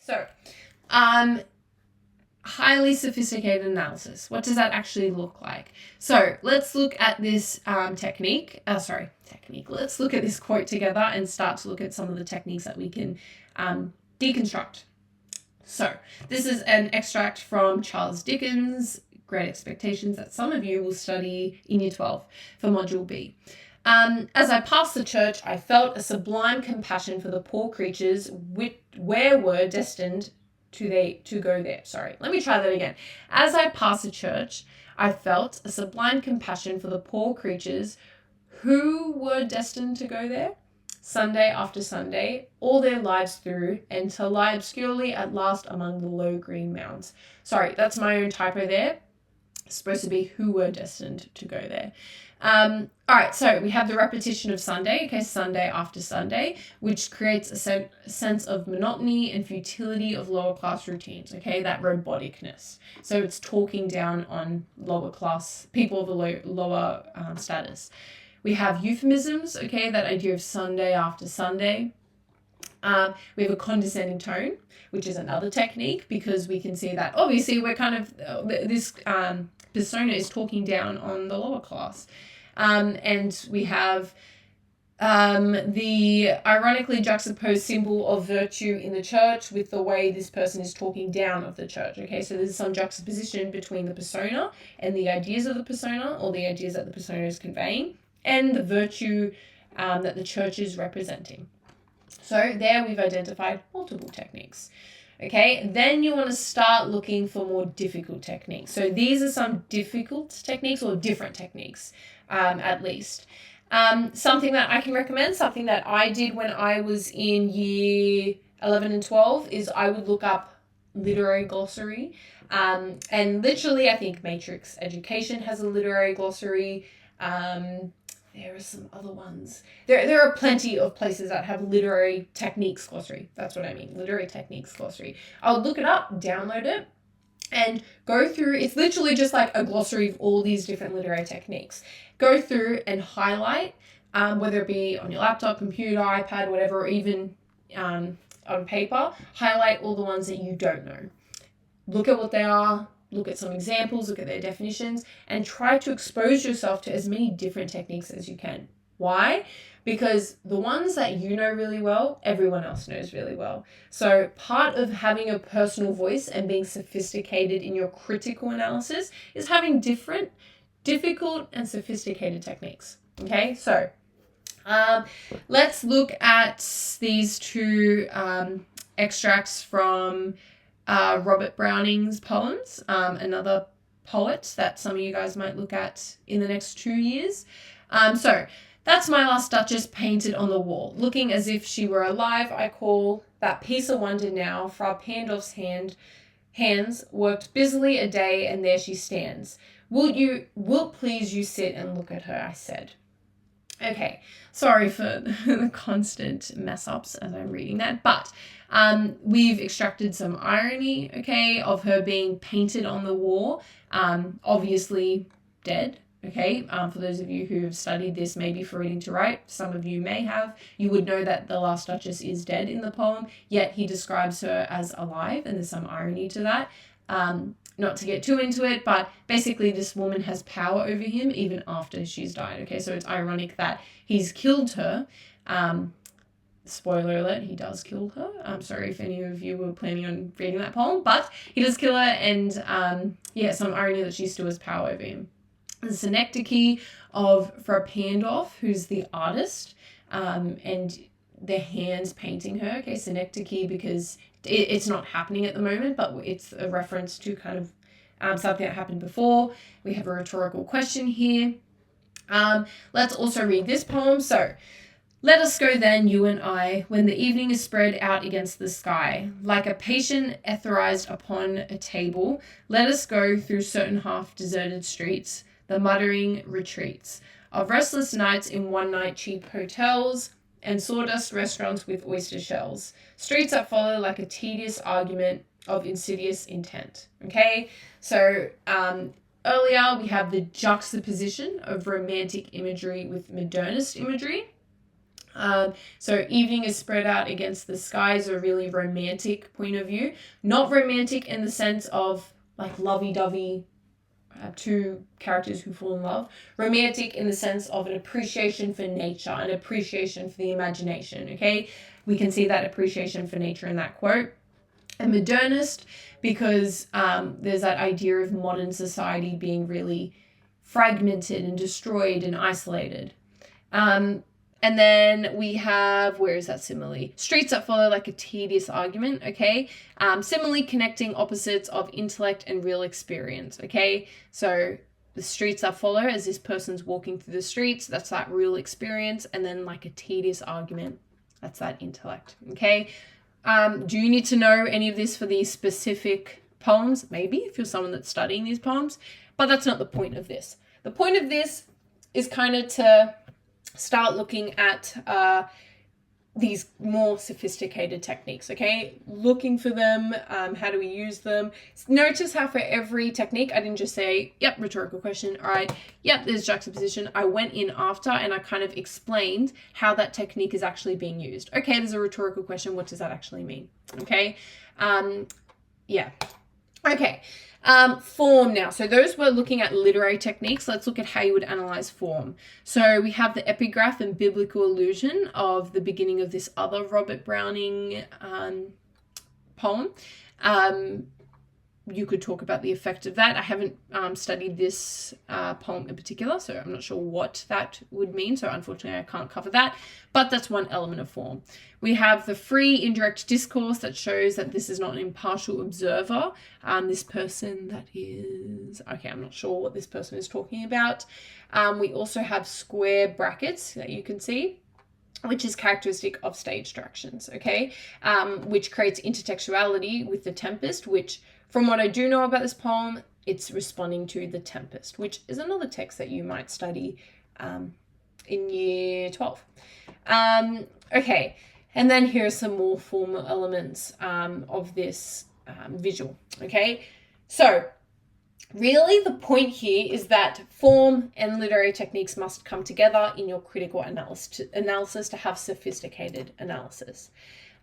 So, highly sophisticated analysis. What does that actually look like? So let's look at this technique. Let's look at this quote together and start to look at some of the techniques that we can deconstruct. So this is an extract from Charles Dickens' Great Expectations that some of you will study in Year 12 for Module B. As I passed the church, I felt a sublime compassion for the poor creatures where were destined to go there. Sorry, let me try that again. As I passed the church, I felt a sublime compassion for the poor creatures who were destined to go there, Sunday after Sunday, all their lives through, and to lie obscurely at last among the low green mounds. Sorry, that's my own typo there. It's supposed to be who were destined to go there. All right, so we have the repetition of Sunday, okay, Sunday after Sunday, which creates a sense of monotony and futility of lower class routines, okay, that roboticness. So it's talking down on lower class, people of a lower status. We have euphemisms, okay, that idea of Sunday after Sunday. We have a condescending tone, which is another technique, because we can see that obviously we're kind of, this persona is talking down on the lower class. And we have the ironically juxtaposed symbol of virtue in the church with the way this person is talking down of the church. Okay, so there's some juxtaposition between the persona and the ideas of the persona, or the ideas that the persona is conveying, and the virtue that the church is representing. So there we've identified multiple techniques. Okay, then you want to start looking for more difficult techniques. So these are some difficult techniques, or different techniques, at least. Something that I can recommend, something that I did when I was in year 11 and 12, is I would look up literary glossary. And literally, I think Matrix Education has a literary glossary. There are some other ones. There are plenty of places that have literary techniques glossary. That's what I mean, literary techniques glossary. I would look it up, download it, and go through. It's literally just like a glossary of all these different literary techniques. Go through and highlight, whether it be on your laptop, computer, iPad, whatever, or even on paper, highlight all the ones that you don't know. Look at what they are. Look at some examples, look at their definitions, and try to expose yourself to as many different techniques as you can. Why? Because the ones that you know really well, everyone else knows really well. So part of having a personal voice and being sophisticated in your critical analysis is having different, difficult and sophisticated techniques. Okay, so let's look at these two extracts from Robert Browning's poems, another poet that some of you guys might look at in the next 2 years. So that's my last Duchess painted on the wall, looking as if she were alive. I call that piece a wonder now. Fra Pandolf's hands worked busily a day, and there she stands. Wilt please you sit and look at her, I said. Okay, sorry for the constant mess ups as I'm reading that, but we've extracted some irony, okay, of her being painted on the wall, obviously dead, okay. For those of you who have studied this, maybe for reading to write, some of you may have, you would know that the last Duchess is dead in the poem, yet he describes her as alive, and there's some irony to that. Not to get too into it, but basically this woman has power over him even after she's died, okay? So it's ironic that he's killed her. Spoiler alert, he does kill her. I'm sorry if any of you were planning on reading that poem, but he does kill her, and some irony that she still has power over him. The synecdoche of Fra Pandolf, who's the artist, and the hands painting her, okay, synecdoche, because it's not happening at the moment, but it's a reference to kind of something that happened before. We have a rhetorical question here. Let's also read this poem. So, let us go then, you and I, when the evening is spread out against the sky, like a patient etherized upon a table. Let us go through certain half-deserted streets, the muttering retreats of restless nights in one-night cheap hotels, and sawdust restaurants with oyster shells, streets that follow like a tedious argument of insidious intent. Okay, so earlier we have the juxtaposition of romantic imagery with modernist imagery. So evening is spread out against the sky is a really romantic point of view. Not romantic in the sense of like lovey-dovey, two characters who fall in love. Romantic in the sense of an appreciation for nature, an appreciation for the imagination, okay? We can see that appreciation for nature in that quote. A modernist because there's that idea of modern society being really fragmented and destroyed and isolated. And then we have, where is that simile? Streets that follow like a tedious argument, okay? Simile connecting opposites of intellect and real experience, okay? So the streets that follow as this person's walking through the streets, that's that real experience. And then like a tedious argument, that's that intellect, okay? Do you need to know any of this for these specific poems? Maybe, if you're someone that's studying these poems. But that's not the point of this. The point of this is kind of to start looking at these more sophisticated techniques, okay? Looking for them, how do we use them? Notice how for every technique, I didn't just say, yep, rhetorical question, all right, yep, there's juxtaposition. I went in after and I kind of explained how that technique is actually being used. Okay, there's a rhetorical question, what does that actually mean? Okay, yeah, okay. Form now. So those were looking at literary techniques. Let's look at how you would analyze form. So we have the epigraph and biblical allusion of the beginning of this other Robert Browning poem. You could talk about the effect of that. I haven't studied this poem in particular, so I'm not sure what that would mean. So unfortunately, I can't cover that. But that's one element of form. We have the free indirect discourse that shows that this is not an impartial observer. This person that is, okay, I'm not sure what this person is talking about. We also have square brackets that you can see, which is characteristic of stage directions, okay? Which creates intertextuality with the tempest, which from what I do know about this poem, it's responding to the tempest, which is another text that you might study in year 12. Okay, and then here are some more formal elements of this visual, okay? So really the point here is that form and literary techniques must come together in your critical analysis to have sophisticated analysis.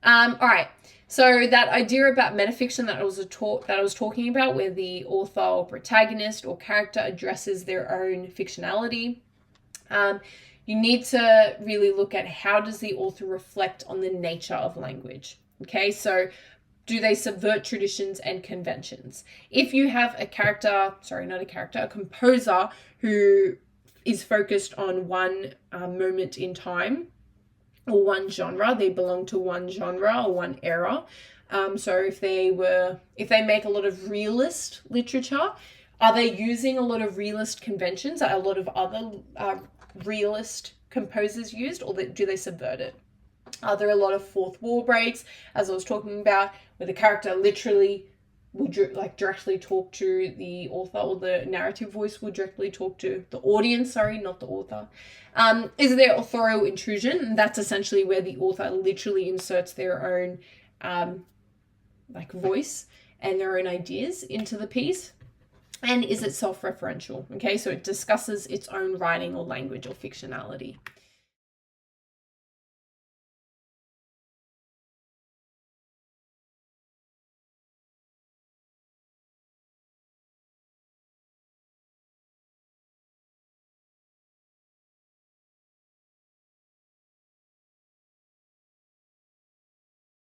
All right, so that idea about metafiction that I was talking about, where the author or protagonist or character addresses their own fictionality, you need to really look at how does the author reflect on the nature of language. Okay, so do they subvert traditions and conventions? If you have a composer who is focused on one moment in time, or one genre, they belong to one genre or one era. So if they make a lot of realist literature, are they using a lot of realist conventions that a lot of other realist composers used, or do they subvert it? Are there a lot of fourth wall breaks, as I was talking about, where the character literally would directly talk to the author, or the narrative voice would directly talk to the audience, not the author. Is there authorial intrusion? And that's essentially where the author literally inserts their own voice and their own ideas into the piece. And is it self-referential? Okay, so it discusses its own writing or language or fictionality.